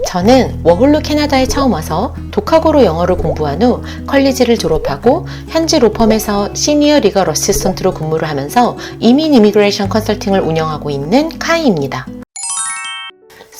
저는 워홀로 캐나다에 처음 와서 독학으로 영어를 공부한 후 컬리지를 졸업하고 현지 로펌에서 시니어 리걸 어시스턴트로 근무를 하면서 이민 이미그레이션 컨설팅을 운영하고 있는 카이입니다.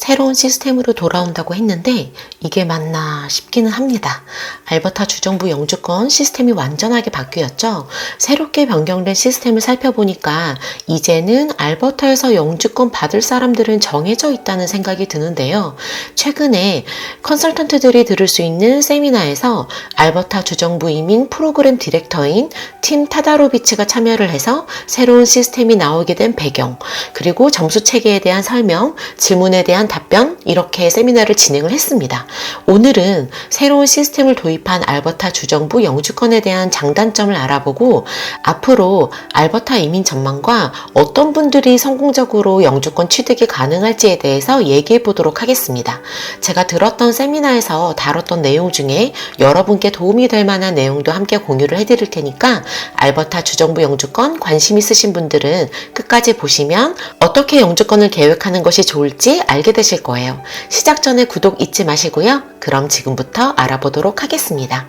새로운 시스템으로 돌아온다고 했는데 이게 맞나 싶기는 합니다. 알버타 주정부 영주권 시스템이 완전하게 바뀌었죠. 새롭게 변경된 시스템을 살펴보니까 이제는 알버타에서 영주권 받을 사람들은 정해져 있다는 생각이 드는데요. 최근에 컨설턴트들이 들을 수 있는 세미나에서 알버타 주정부 이민 프로그램 디렉터인 팀 타다로비치가 참여를 해서 새로운 시스템이 나오게 된 배경, 그리고 점수 체계에 대한 설명, 질문에 대한 답변, 이렇게 세미나를 진행을 했습니다. 오늘은 새로운 시스템을 도입한 알버타 주정부 영주권에 대한 장단점을 알아보고 앞으로 알버타 이민 전망과 어떤 분들이 성공적으로 영주권 취득이 가능할지에 대해서 얘기해 보도록 하겠습니다. 제가 들었던 세미나에서 다뤘던 내용 중에 여러분께 도움이 될 만한 내용도 함께 공유를 해드릴 테니까 알버타 주정부 영주권 관심 있으신 분들은 끝까지 보시면 어떻게 영주권을 계획하는 것이 좋을지 알게 되실 거예요. 시작 전에 구독 잊지 마시고요. 그럼 지금부터 알아보도록 하겠습니다.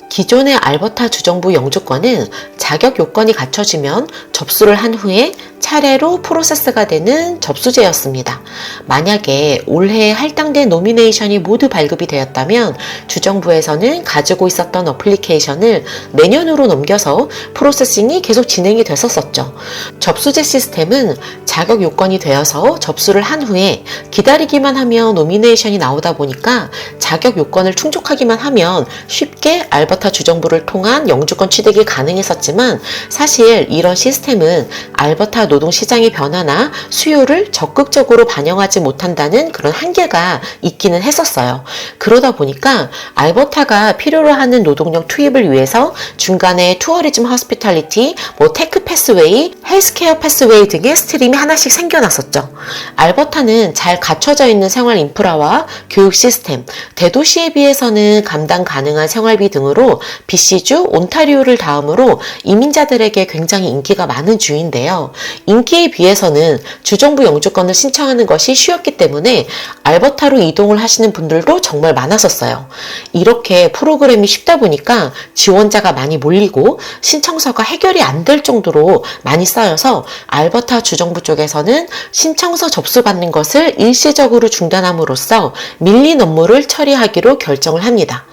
기존의 알버타 주정부 영주권은 자격 요건이 갖춰지면 접수를 한 후에 차례로 프로세스가 되는 접수제였습니다. 만약에 올해 할당된 노미네이션이 모두 발급이 되었다면 주정부에서는 가지고 있었던 어플리케이션을 내년으로 넘겨서 프로세싱이 계속 진행이 됐었었죠. 접수제 시스템은 자격 요건이 되어서 접수를 한 후에 기다리기만 하면 노미네이션이 나오다 보니까 자격 요건을 충족하기만 하면 쉽게 알버타 주정부를 통한 영주권 취득이 가능했었지만 사실 이런 시스템은 알버타 노동시장의 변화나 수요를 적극적으로 반영하지 못한다는 그런 한계가 있기는 했었어요. 그러다 보니까 알버타가 필요로 하는 노동력 투입을 위해서 중간에 투어리즘 허스피탈리티, 테크 패스웨이, 헬스케어 패스웨이 등의 스트림이 하나씩 생겨났었죠. 알버타는 잘 갖춰져 있는 생활 인프라와 교육 시스템, 대도시에 비해서는 감당 가능한 생활비 등으로 BC주, 온타리오를 다음으로 이민자들에게 굉장히 인기가 많은 주인데요. 인기에 비해서는 주정부 영주권을 신청하는 것이 쉬웠기 때문에 알버타로 이동을 하시는 분들도 정말 많았었어요. 이렇게 프로그램이 쉽다 보니까 지원자가 많이 몰리고 신청서가 해결이 안 될 정도로 많이 쌓여서 알버타 주정부 쪽에서는 신청서 접수받는 것을 일시적으로 중단함으로써 밀린 업무를 처리하기로 결정을 합니다.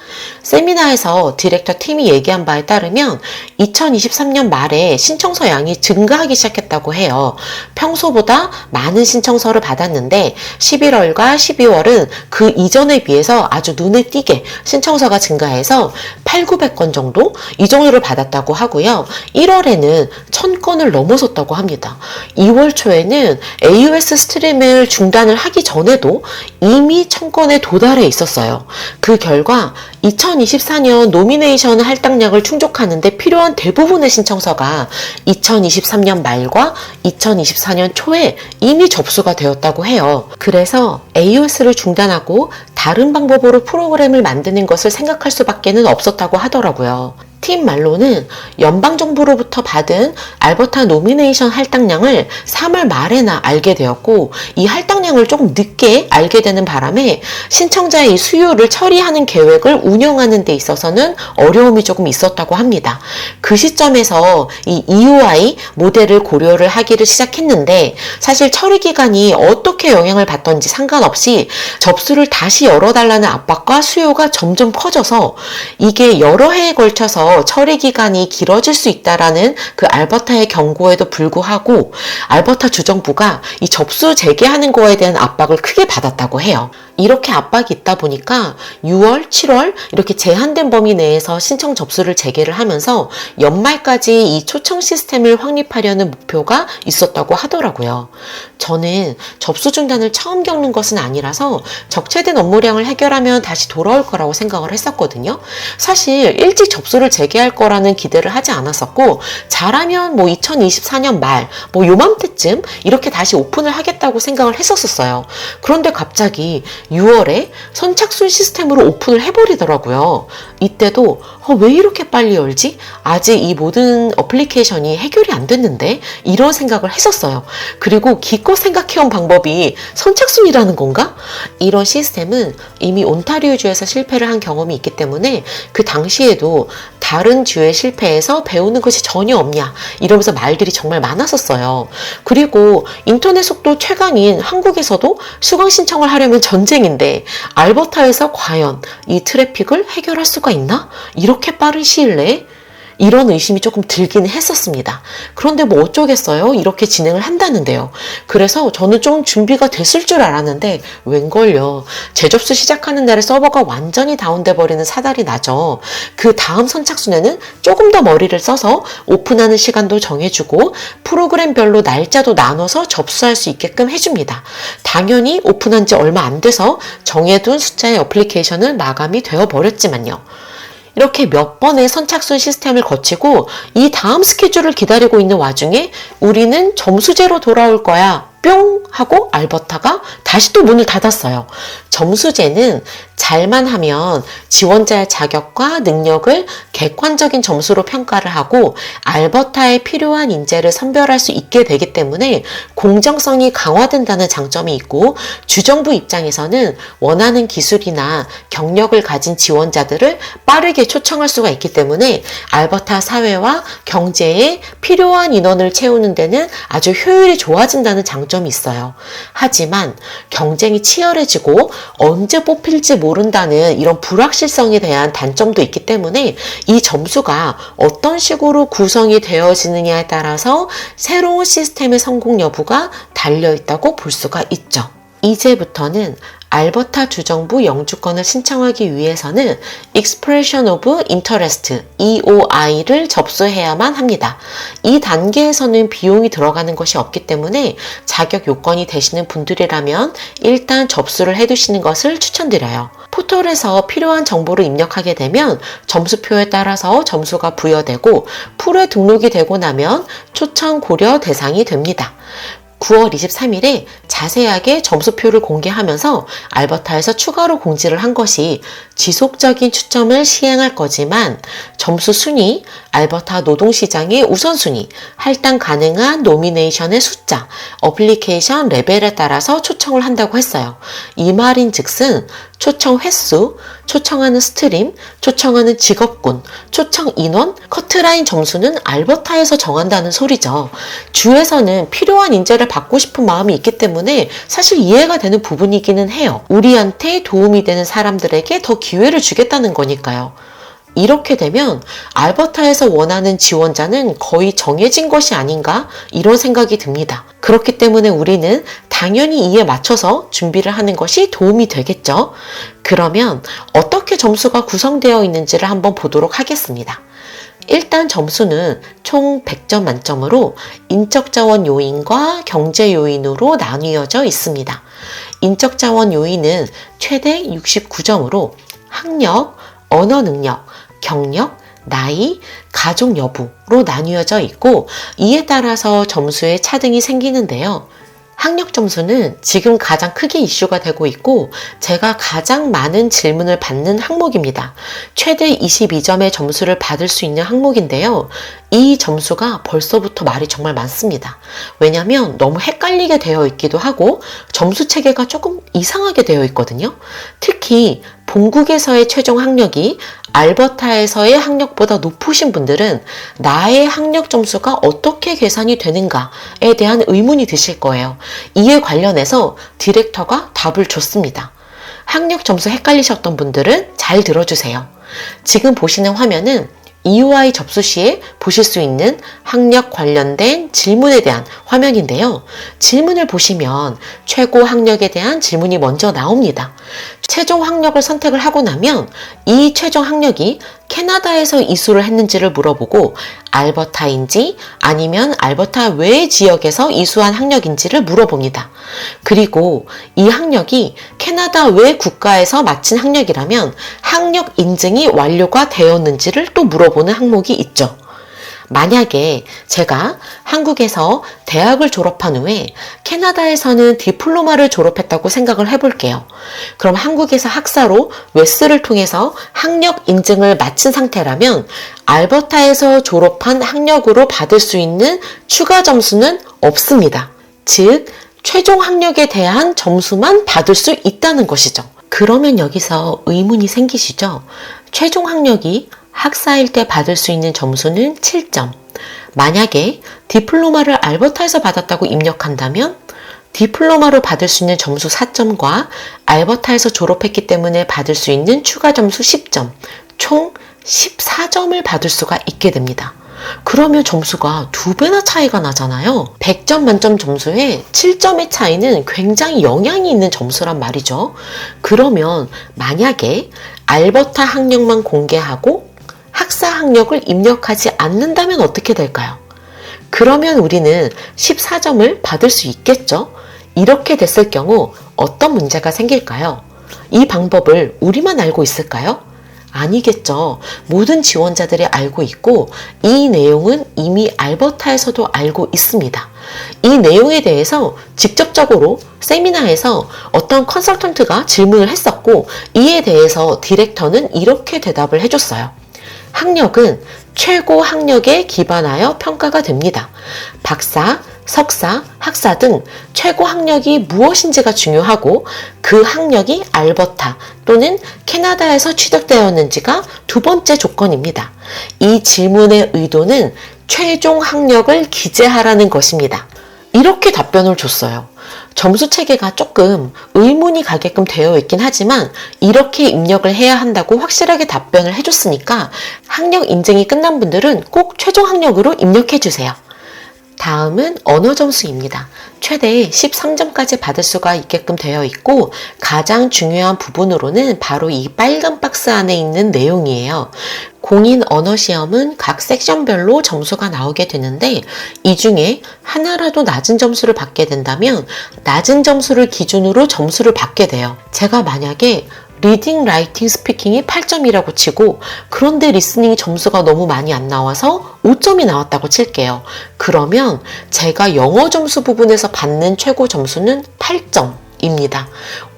세미나에서 디렉터 팀이 얘기한 바에 따르면 2023년 말에 신청서 양이 증가하기 시작했다고 해요. 평소보다 많은 신청서를 받았는데 11월과 12월은 그 이전에 비해서 아주 눈에 띄게 신청서가 증가해서 8,900건 정도? 이 정도를 받았다고 하고요. 1월에는 1,000건을 넘어섰다고 합니다. 2월 초에는 AUS 스트림을 중단을 하기 전에도 이미 1,000건에 도달해 있었어요. 그 결과 2024년 노미네이션 할당량을 충족하는데 필요한 대부분의 신청서가 2023년 말과 2024년 초에 이미 접수가 되었다고 해요. 그래서 AUS를 중단하고 다른 방법으로 프로그램을 만드는 것을 생각할 수밖에는 없었다고 하더라고요. 팀 말로는 연방정부로부터 받은 알버타 노미네이션 할당량을 3월 말에나 알게 되었고 이 할당량을 조금 늦게 알게 되는 바람에 신청자의 이 수요를 처리하는 계획을 운영하는 데 있어서는 어려움이 조금 있었다고 합니다. 그 시점에서 이 EOI 모델을 고려를 하기를 시작했는데 사실 처리 기간이 어떻게 영향을 받던지 상관없이 접수를 다시 열어달라는 압박과 수요가 점점 커져서 이게 여러 해에 걸쳐서 처리 기간이 길어질 수 있다라는 그 알버타의 경고에도 불구하고 알버타 주정부가 이 접수 재개하는 거에 대한 압박을 크게 받았다고 해요. 이렇게 압박이 있다 보니까 6월, 7월 이렇게 제한된 범위 내에서 신청 접수를 재개를 하면서 연말까지 이 초청 시스템을 확립하려는 목표가 있었다고 하더라고요. 저는 접수 중단을 처음 겪는 것은 아니라서 적체된 업무량을 해결하면 다시 돌아올 거라고 생각을 했었거든요. 사실 일찍 접수를 재개할 거라는 기대를 하지 않았었고 잘하면 2024년 말 요맘때쯤 이렇게 다시 오픈을 하겠다고 생각을 했었어요. 그런데 갑자기 6월에 선착순 시스템으로 오픈을 해버리더라고요. 이때도 왜 이렇게 빨리 열지? 아직 이 모든 어플리케이션이 해결이 안 됐는데? 이런 생각을 했었어요. 그리고 기껏 생각해온 방법이 선착순이라는 건가? 이런 시스템은 이미 온타리오주에서 실패를 한 경험이 있기 때문에 그 당시에도 다른 주의 실패에서 배우는 것이 전혀 없냐 이러면서 말들이 정말 많았었어요. 그리고 인터넷 속도 최강인 한국에서도 수강 신청을 하려면 전쟁인데 알버타에서 과연 이 트래픽을 해결할 수가 있나? 이렇게 빠른 시일 내에? 이런 의심이 조금 들긴 했었습니다. 그런데 뭐 어쩌겠어요? 이렇게 진행을 한다는데요. 그래서 저는 좀 준비가 됐을 줄 알았는데 웬걸요. 재접수 시작하는 날에 서버가 완전히 다운돼 버리는 사달이 나죠. 그 다음 선착순에는 조금 더 머리를 써서 오픈하는 시간도 정해주고 프로그램별로 날짜도 나눠서 접수할 수 있게끔 해줍니다. 당연히 오픈한 지 얼마 안 돼서 정해둔 숫자의 어플리케이션은 마감이 되어 버렸지만요. 이렇게 몇 번의 선착순 시스템을 거치고 이 다음 스케줄을 기다리고 있는 와중에 우리는 점수제로 돌아올 거야. 뿅 하고 알버타가 다시 또 문을 닫았어요. 점수제는 잘만 하면 지원자의 자격과 능력을 객관적인 점수로 평가를 하고 알버타에 필요한 인재를 선별할 수 있게 되기 때문에 공정성이 강화된다는 장점이 있고 주정부 입장에서는 원하는 기술이나 경력을 가진 지원자들을 빠르게 초청할 수가 있기 때문에 알버타 사회와 경제에 필요한 인원을 채우는 데는 아주 효율이 좋아진다는 장점이 있어요. 하지만 경쟁이 치열해지고 언제 뽑힐지 모른다는 이런 불확실성에 대한 단점도 있기 때문에 이 점수가 어떤 식으로 구성이 되어지느냐에 따라서 새로운 시스템의 성공 여부가 달려있다고 볼 수가 있죠. 이제부터는 알버타 주정부 영주권을 신청하기 위해서는 Expression of Interest, EOI를 접수해야만 합니다. 이 단계에서는 비용이 들어가는 것이 없기 때문에 자격 요건이 되시는 분들이라면 일단 접수를 해두시는 것을 추천드려요. 포털에서 필요한 정보를 입력하게 되면 점수표에 따라서 점수가 부여되고 풀에 등록이 되고 나면 초청 고려 대상이 됩니다. 9월 23일에 자세하게 점수표를 공개하면서 알버타에서 추가로 공지를 한 것이 지속적인 추첨을 시행할 거지만 점수 순위, 알버타 노동시장의 우선순위, 할당 가능한 노미네이션의 숫자, 어플리케이션 레벨에 따라서 초청을 한다고 했어요. 이 말인 즉슨 초청 횟수, 초청하는 스트림, 초청하는 직업군, 초청 인원, 커트라인 점수는 알버타에서 정한다는 소리죠. 주에서는 필요한 인재를 받고 싶은 마음이 있기 때문에 사실 이해가 되는 부분이기는 해요. 우리한테 도움이 되는 사람들에게 더 기회를 주겠다는 거니까요. 이렇게 되면 알버타에서 원하는 지원자는 거의 정해진 것이 아닌가 이런 생각이 듭니다. 그렇기 때문에 우리는 당연히 이에 맞춰서 준비를 하는 것이 도움이 되겠죠. 그러면 어떻게 점수가 구성되어 있는지를 한번 보도록 하겠습니다. 일단 점수는 총 100점 만점으로 인적자원 요인과 경제 요인으로 나뉘어져 있습니다. 인적자원 요인은 최대 69점으로 학력, 언어 능력, 경력, 나이, 가족 여부로 나뉘어져 있고 이에 따라서 점수의 차등이 생기는데요. 학력 점수는 지금 가장 크게 이슈가 되고 있고 제가 가장 많은 질문을 받는 항목입니다. 최대 22점의 점수를 받을 수 있는 항목인데요. 이 점수가 벌써부터 말이 정말 많습니다. 왜냐하면 너무 헷갈리게 되어 있기도 하고 점수 체계가 조금 이상하게 되어 있거든요. 특히 본국에서의 최종 학력이 알버타에서의 학력보다 높으신 분들은 나의 학력 점수가 어떻게 계산이 되는가에 대한 의문이 드실 거예요. 이에 관련해서 디렉터가 답을 줬습니다. 학력 점수 헷갈리셨던 분들은 잘 들어주세요. 지금 보시는 화면은 EOI 접수 시에 보실 수 있는 학력 관련된 질문에 대한 화면인데요. 질문을 보시면 최고 학력에 대한 질문이 먼저 나옵니다. 최종 학력을 선택을 하고 나면 이 최종 학력이 캐나다에서 이수를 했는지를 물어보고 알버타인지 아니면 알버타 외 지역에서 이수한 학력인지를 물어봅니다. 그리고 이 학력이 캐나다 외 국가에서 마친 학력이라면 학력 인증이 완료가 되었는지를 또 물어보는 항목이 있죠. 만약에 제가 한국에서 대학을 졸업한 후에 캐나다에서는 디플로마를 졸업했다고 생각을 해볼게요. 그럼 한국에서 학사로 웨스를 통해서 학력 인증을 마친 상태라면 알버타에서 졸업한 학력으로 받을 수 있는 추가 점수는 없습니다. 즉, 최종 학력에 대한 점수만 받을 수 있다는 것이죠. 그러면 여기서 의문이 생기시죠? 최종 학력이 학사일 때 받을 수 있는 점수는 7점. 만약에 디플로마를 알버타에서 받았다고 입력한다면 디플로마로 받을 수 있는 점수 4점과 알버타에서 졸업했기 때문에 받을 수 있는 추가 점수 10점, 총 14점을 받을 수가 있게 됩니다. 그러면 점수가 2배나 차이가 나잖아요. 100점 만점 점수에 7점의 차이는 굉장히 영향이 있는 점수란 말이죠. 그러면 만약에 알버타 학력만 공개하고 학사 학력을 입력하지 않는다면 어떻게 될까요? 그러면 우리는 14점을 받을 수 있겠죠? 이렇게 됐을 경우 어떤 문제가 생길까요? 이 방법을 우리만 알고 있을까요? 아니겠죠. 모든 지원자들이 알고 있고 이 내용은 이미 알버타에서도 알고 있습니다. 이 내용에 대해서 직접적으로 세미나에서 어떤 컨설턴트가 질문을 했었고 이에 대해서 디렉터는 이렇게 대답을 해줬어요. 학력은 최고 학력에 기반하여 평가가 됩니다. 박사, 석사, 학사 등 최고 학력이 무엇인지가 중요하고 그 학력이 알버타 또는 캐나다에서 취득되었는지가 두 번째 조건입니다. 이 질문의 의도는 최종 학력을 기재하라는 것입니다. 이렇게 답변을 줬어요. 점수 체계가 조금 의문이 가게끔 되어 있긴 하지만 이렇게 입력을 해야 한다고 확실하게 답변을 해줬으니까 학력 인증이 끝난 분들은 꼭 최종 학력으로 입력해 주세요. 다음은 언어 점수입니다. 최대 13점까지 받을 수가 있게끔 되어 있고 가장 중요한 부분으로는 바로 이 빨간 박스 안에 있는 내용이에요. 공인 언어 시험은 각 섹션별로 점수가 나오게 되는데 이 중에 하나라도 낮은 점수를 받게 된다면 낮은 점수를 기준으로 점수를 받게 돼요. 제가 만약에 리딩, 라이팅, 스피킹이 8점이라고 치고 그런데 리스닝 점수가 너무 많이 안 나와서 5점이 나왔다고 칠게요. 그러면 제가 영어 점수 부분에서 받는 최고 점수는 8점입니다.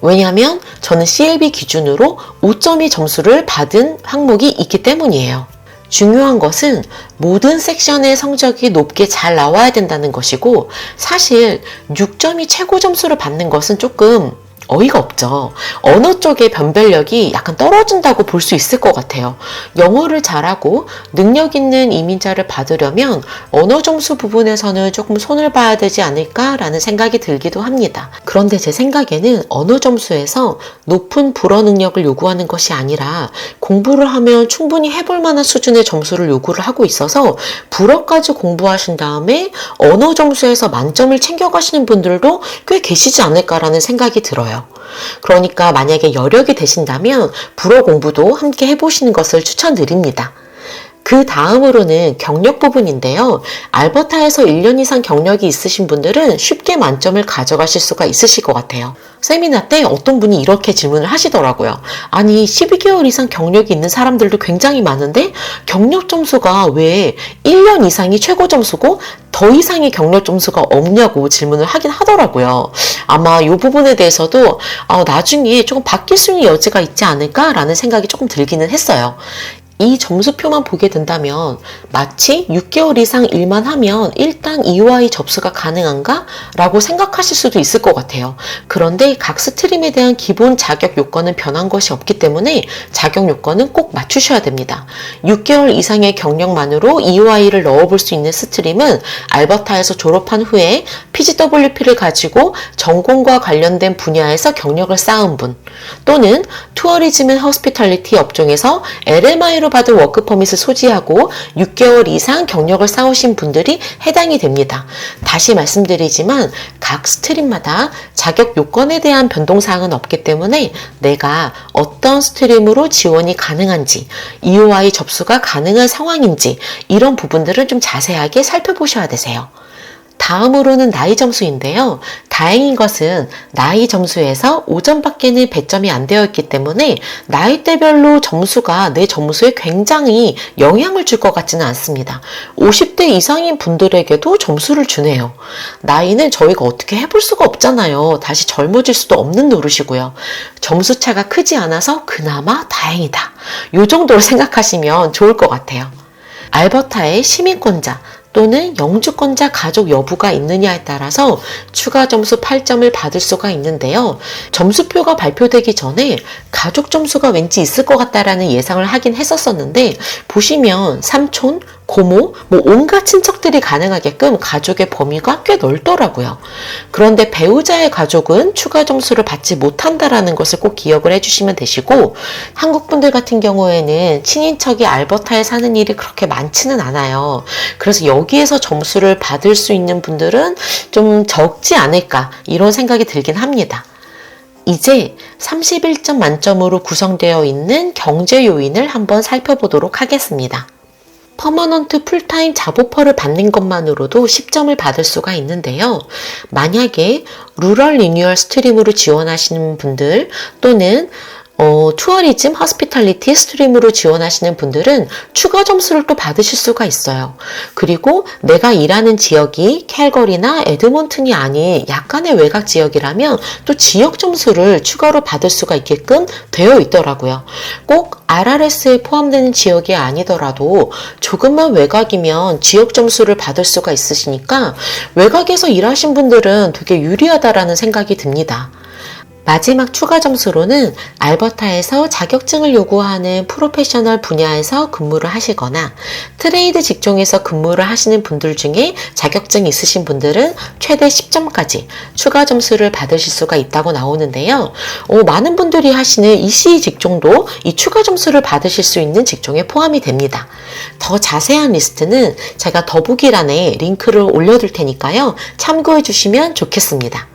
왜냐하면 저는 CLB 기준으로 5점의 점수를 받은 항목이 있기 때문이에요. 중요한 것은 모든 섹션의 성적이 높게 잘 나와야 된다는 것이고 사실 6점이 최고 점수를 받는 것은 조금 어이가 없죠. 언어 쪽의 변별력이 약간 떨어진다고 볼 수 있을 것 같아요. 영어를 잘하고 능력 있는 이민자를 받으려면 언어 점수 부분에서는 조금 손을 봐야 되지 않을까라는 생각이 들기도 합니다. 그런데 제 생각에는 언어 점수에서 높은 불어 능력을 요구하는 것이 아니라 공부를 하면 충분히 해볼 만한 수준의 점수를 요구를 하고 있어서 불어까지 공부하신 다음에 언어 점수에서 만점을 챙겨가시는 분들도 꽤 계시지 않을까라는 생각이 들어요. 그러니까 만약에 여력이 되신다면 불어 공부도 함께 해보시는 것을 추천드립니다. 그 다음으로는 경력 부분인데요. 알버타에서 1년 이상 경력이 있으신 분들은 쉽게 만점을 가져가실 수가 있으실 것 같아요. 세미나 때 어떤 분이 이렇게 질문을 하시더라고요. 아니 12개월 이상 경력이 있는 사람들도 굉장히 많은데 경력 점수가 왜 1년 이상이 최고 점수고 더 이상의 경력 점수가 없냐고 질문을 하긴 하더라고요. 아마 이 부분에 대해서도 나중에 조금 바뀔 수 있는 여지가 있지 않을까라는 생각이 조금 들기는 했어요. 이 점수표만 보게 된다면 마치 6개월 이상 일만 하면 일단 EY 접수가 가능한가? 라고 생각하실 수도 있을 것 같아요. 그런데 각 스트림에 대한 기본 자격 요건은 변한 것이 없기 때문에 자격 요건은 꼭 맞추셔야 됩니다. 6개월 이상의 경력만으로 EY를 넣어볼 수 있는 스트림은 알버타에서 졸업한 후에 PGWP를 가지고 전공과 관련된 분야에서 경력을 쌓은 분 또는 투어리즘 앤 허스피탈리티 업종에서 LMI로 받은 워크 퍼밋을 소지하고 6개월 이상 경력을 쌓으신 분들이 해당이 됩니다. 다시 말씀드리지만 각 스트림마다 자격 요건에 대한 변동사항은 없기 때문에 내가 어떤 스트림으로 지원이 가능한지 EOI 접수가 가능한 상황인지 이런 부분들을 좀 자세하게 살펴보셔야 되세요. 다음으로는 나이 점수인데요. 다행인 것은 나이 점수에서 5점밖에는 배점이 안 되어 있기 때문에 나이대별로 점수가 내 점수에 굉장히 영향을 줄 것 같지는 않습니다. 50대 이상인 분들에게도 점수를 주네요. 나이는 저희가 어떻게 해볼 수가 없잖아요. 다시 젊어질 수도 없는 노릇이고요. 점수 차가 크지 않아서 그나마 다행이다. 이 정도로 생각하시면 좋을 것 같아요. 알버타의 시민권자 또는 영주권자 가족 여부가 있느냐에 따라서 추가 점수 8점을 받을 수가 있는데요. 점수표가 발표되기 전에 가족 점수가 왠지 있을 것 같다라는 예상을 하긴 했었었는데 보시면 삼촌, 고모, 온갖 친척들이 가능하게끔 가족의 범위가 꽤 넓더라고요. 그런데 배우자의 가족은 추가 점수를 받지 못한다라는 것을 꼭 기억을 해주시면 되시고 한국 분들 같은 경우에는 친인척이 알버타에 사는 일이 그렇게 많지는 않아요. 그래서 여기에서 점수를 받을 수 있는 분들은 좀 적지 않을까 이런 생각이 들긴 합니다. 이제 31점 만점으로 구성되어 있는 경제 요인을 한번 살펴보도록 하겠습니다. 퍼머넌트 풀타임 잡오퍼를 받는 것만으로도 10점을 받을 수가 있는데요. 만약에 루럴 리뉴얼 스트림으로 지원하시는 분들 또는 투어리즘, 허스피탈리티 스트림으로 지원하시는 분들은 추가 점수를 또 받으실 수가 있어요. 그리고 내가 일하는 지역이 캘거리나 에드먼튼이 아닌 약간의 외곽 지역이라면 또 지역 점수를 추가로 받을 수가 있게끔 되어 있더라고요. 꼭 RRS에 포함되는 지역이 아니더라도 조금만 외곽이면 지역 점수를 받을 수가 있으시니까 외곽에서 일하신 분들은 되게 유리하다라는 생각이 듭니다. 마지막 추가 점수로는 알버타에서 자격증을 요구하는 프로페셔널 분야에서 근무를 하시거나 트레이드 직종에서 근무를 하시는 분들 중에 자격증이 있으신 분들은 최대 10점까지 추가 점수를 받으실 수가 있다고 나오는데요. 많은 분들이 하시는 EC 직종도 이 추가 점수를 받으실 수 있는 직종에 포함이 됩니다. 더 자세한 리스트는 제가 더보기란에 링크를 올려둘 테니까요. 참고해 주시면 좋겠습니다.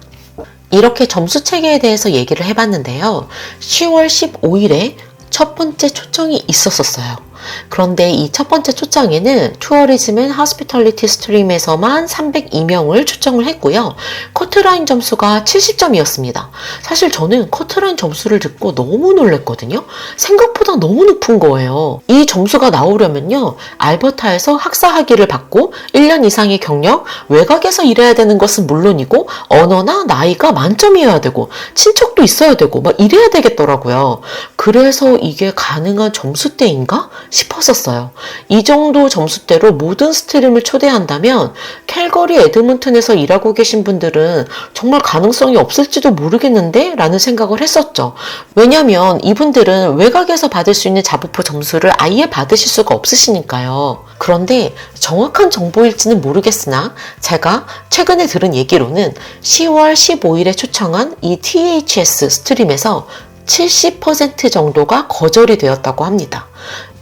이렇게 점수 체계에 대해서 얘기를 해봤는데요. 10월 15일에 첫 번째 초청이 있었어요. 그런데 이 첫 번째 초청에는 투어리즘 앤 허스피털리티 스트림에서만 302명을 초청을 했고요. 커트라인 점수가 70점이었습니다. 사실 저는 커트라인 점수를 듣고 너무 놀랐거든요. 생각보다 너무 높은 거예요. 이 점수가 나오려면요. 알버타에서 학사 학위를 받고 1년 이상의 경력, 외곽에서 일해야 되는 것은 물론이고 언어나 나이가 만점이어야 되고 친척도 있어야 되고 막 이래야 되겠더라고요. 그래서 이게 가능한 점수대인가 싶었었어요. 이 정도 점수대로 모든 스트림을 초대한다면 캘거리 에드먼튼에서 일하고 계신 분들은 정말 가능성이 없을지도 모르겠는데 라는 생각을 했었죠. 왜냐면 이분들은 외곽에서 받을 수 있는 자부포 점수를 아예 받으실 수가 없으시니까요. 그런데 정확한 정보일지는 모르겠으나 제가 최근에 들은 얘기로는 10월 15일에 초청한 이 THS 스트림에서 70% 정도가 거절이 되었다고 합니다.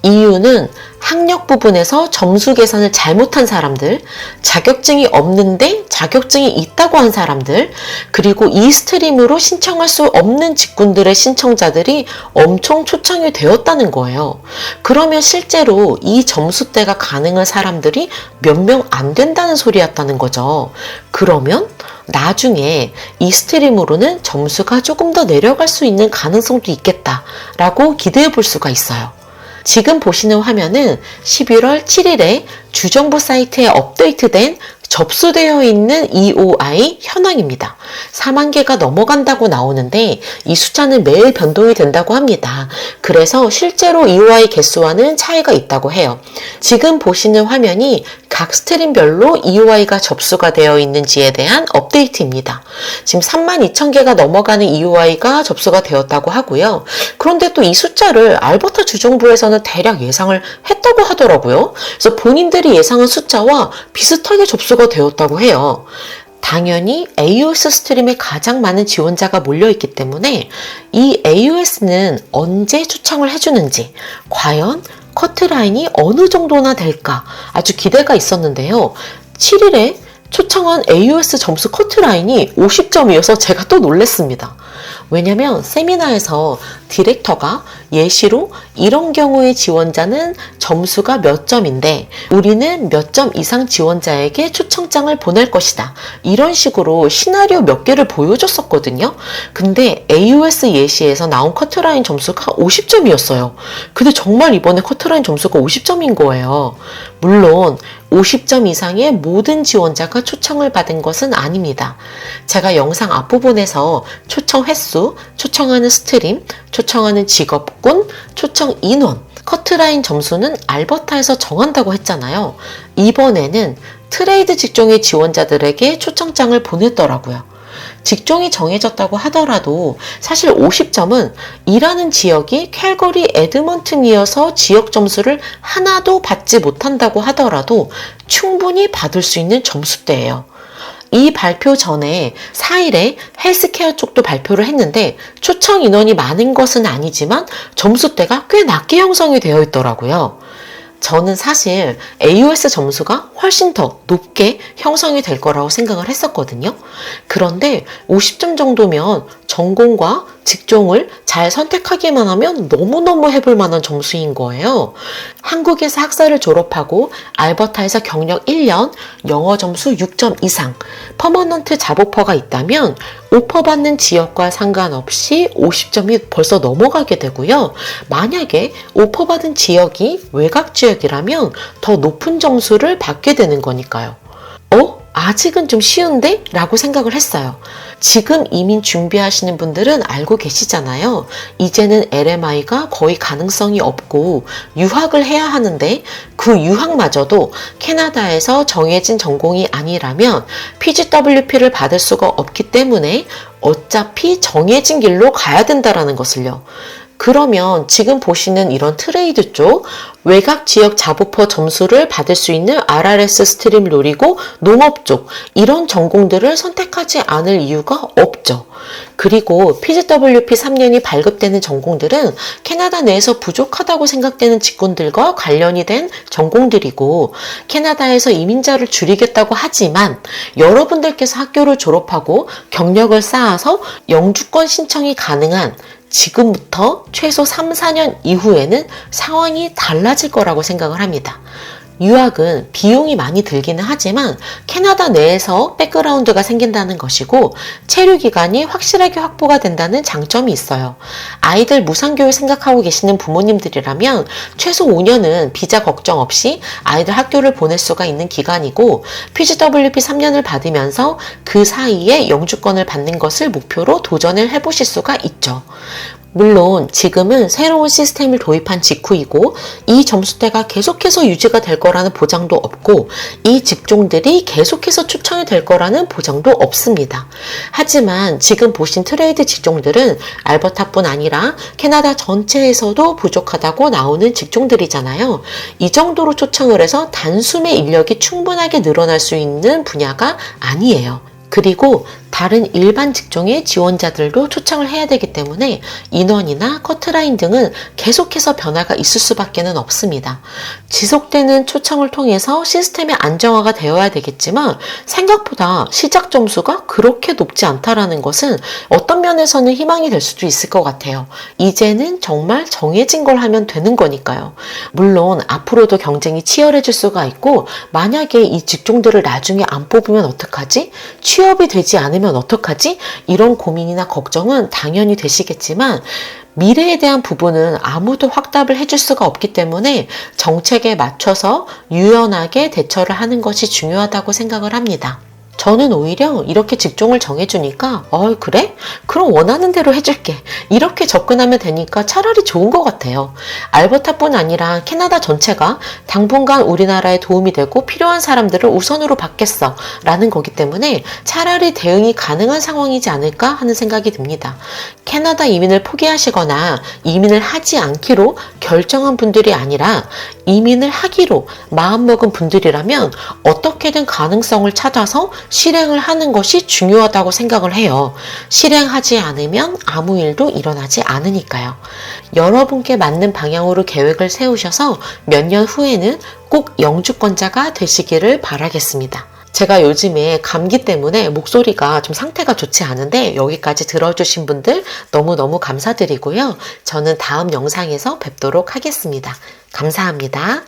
이유는 학력 부분에서 점수 계산을 잘못한 사람들, 자격증이 없는데 자격증이 있다고 한 사람들, 그리고 이 스트림으로 신청할 수 없는 직군들의 신청자들이 엄청 초청이 되었다는 거예요. 그러면 실제로 이 점수대가 가능한 사람들이 몇 명 안 된다는 소리였다는 거죠. 그러면 나중에 이 스트림으로는 점수가 조금 더 내려갈 수 있는 가능성도 있겠다라고 기대해 볼 수가 있어요. 지금 보시는 화면은 11월 7일에 주정부 사이트에 업데이트된 접수되어 있는 EOI 현황입니다. 4만 개가 넘어간다고 나오는데 이 숫자는 매일 변동이 된다고 합니다. 그래서 실제로 EOI 개수와는 차이가 있다고 해요. 지금 보시는 화면이 각 스트림별로 EOI가 접수가 되어 있는지에 대한 업데이트입니다. 지금 32,000개가 넘어가는 EOI가 접수가 되었다고 하고요. 그런데 또 이 숫자를 알버타 주정부에서는 대략 예상을 했다고 하더라고요. 그래서 본인들이 예상한 숫자와 비슷하게 접수가 되었다고 해요. 당연히 AOS 스트림에 가장 많은 지원자가 몰려있기 때문에 이 AOS는 언제 초청을 해주는지, 과연 커트라인이 어느 정도나 될까 아주 기대가 있었는데요. 7일에 초청한 AOS 점수 커트라인이 50점이어서 제가 또 놀랐습니다. 왜냐면 세미나에서 디렉터가 예시로 이런 경우의 지원자는 점수가 몇 점인데 우리는 몇 점 이상 지원자에게 초청장을 보낼 것이다. 이런 식으로 시나리오 몇 개를 보여줬었거든요. 근데 AUS 예시에서 나온 커트라인 점수가 50점이었어요. 근데 정말 이번에 커트라인 점수가 50점인 거예요. 물론 50점 이상의 모든 지원자가 초청을 받은 것은 아닙니다. 제가 영상 앞부분에서 초청 횟수, 초청하는 스트림, 초청하는 직업군, 초청 인원, 커트라인 점수는 알버타에서 정한다고 했잖아요. 이번에는 트레이드 직종의 지원자들에게 초청장을 보냈더라고요. 직종이 정해졌다고 하더라도 사실 50점은 일하는 지역이 캘거리 에드먼튼이어서 지역 점수를 하나도 받지 못한다고 하더라도 충분히 받을 수 있는 점수대예요. 이 발표 전에 4일에 헬스케어 쪽도 발표를 했는데 초청 인원이 많은 것은 아니지만 점수대가 꽤 낮게 형성이 되어 있더라고요. 저는 사실 AUS 점수가 훨씬 더 높게 형성이 될 거라고 생각을 했었거든요. 그런데 50점 정도면 전공과 직종을 잘 선택하기만 하면 너무너무 해볼 만한 점수인 거예요. 한국에서 학사를 졸업하고 알버타에서 경력 1년, 영어 점수 6점 이상, 퍼머넌트 잡오퍼가 있다면 오퍼 받는 지역과 상관없이 50점이 벌써 넘어가게 되고요. 만약에 오퍼 받은 지역이 외곽 지역이라면 더 높은 점수를 받게 되는 거니까요. 아직은 좀 쉬운데? 라고 생각을 했어요. 지금 이민 준비하시는 분들은 알고 계시잖아요. 이제는 LMI가 거의 가능성이 없고 유학을 해야 하는데 그 유학마저도 캐나다에서 정해진 전공이 아니라면 PGWP를 받을 수가 없기 때문에 어차피 정해진 길로 가야 된다는 것을요. 그러면 지금 보시는 이런 트레이드 쪽 외곽 지역 잡오퍼 점수를 받을 수 있는 RRS 스트림을 노리고 농업 쪽 이런 전공들을 선택하지 않을 이유가 없죠. 그리고 PGWP 3년이 발급되는 전공들은 캐나다 내에서 부족하다고 생각되는 직군들과 관련이 된 전공들이고 캐나다에서 이민자를 줄이겠다고 하지만 여러분들께서 학교를 졸업하고 경력을 쌓아서 영주권 신청이 가능한 지금부터 최소 3, 4년 이후에는 상황이 달라질 거라고 생각을 합니다. 유학은 비용이 많이 들기는 하지만 캐나다 내에서 백그라운드가 생긴다는 것이고 체류 기간이 확실하게 확보가 된다는 장점이 있어요. 아이들 무상교육 생각하고 계시는 부모님들이라면 최소 5년은 비자 걱정 없이 아이들 학교를 보낼 수가 있는 기간이고 PGWP 3년을 받으면서 그 사이에 영주권을 받는 것을 목표로 도전을 해보실 수가 있죠. 물론 지금은 새로운 시스템을 도입한 직후이고 이 점수대가 계속해서 유지가 될 거라는 보장도 없고 이 직종들이 계속해서 추천이 될 거라는 보장도 없습니다. 하지만 지금 보신 트레이드 직종들은 알버타뿐 아니라 캐나다 전체에서도 부족하다고 나오는 직종들이잖아요. 이 정도로 초청을 해서 단숨에 인력이 충분하게 늘어날 수 있는 분야가 아니에요. 그리고 다른 일반 직종의 지원자들도 초청을 해야 되기 때문에 인원이나 커트라인 등은 계속해서 변화가 있을 수밖에 없습니다. 지속되는 초청을 통해서 시스템의 안정화가 되어야 되겠지만 생각보다 시작 점수가 그렇게 높지 않다라는 것은 어떤 면에서는 희망이 될 수도 있을 것 같아요. 이제는 정말 정해진 걸 하면 되는 거니까요. 물론 앞으로도 경쟁이 치열해질 수가 있고 만약에 이 직종들을 나중에 안 뽑으면 어떡하지? 취업이 되지 않으면 어떡하지? 이런 고민이나 걱정은 당연히 되시겠지만 미래에 대한 부분은 아무도 확답을 해줄 수가 없기 때문에 정책에 맞춰서 유연하게 대처를 하는 것이 중요하다고 생각을 합니다. 저는 오히려 이렇게 직종을 정해주니까 그래? 그럼 원하는 대로 해줄게. 이렇게 접근하면 되니까 차라리 좋은 것 같아요. 알버타뿐 아니라 캐나다 전체가 당분간 우리나라에 도움이 되고 필요한 사람들을 우선으로 받겠어 라는 거기 때문에 차라리 대응이 가능한 상황이지 않을까 하는 생각이 듭니다. 캐나다 이민을 포기하시거나 이민을 하지 않기로 결정한 분들이 아니라 이민을 하기로 마음먹은 분들이라면 어떻게든 가능성을 찾아서 실행을 하는 것이 중요하다고 생각을 해요. 실행하지 않으면 아무 일도 일어나지 않으니까요. 여러분께 맞는 방향으로 계획을 세우셔서 몇 년 후에는 꼭 영주권자가 되시기를 바라겠습니다. 제가 요즘에 감기 때문에 목소리가 좀 상태가 좋지 않은데 여기까지 들어주신 분들 너무너무 감사드리고요. 저는 다음 영상에서 뵙도록 하겠습니다. 감사합니다.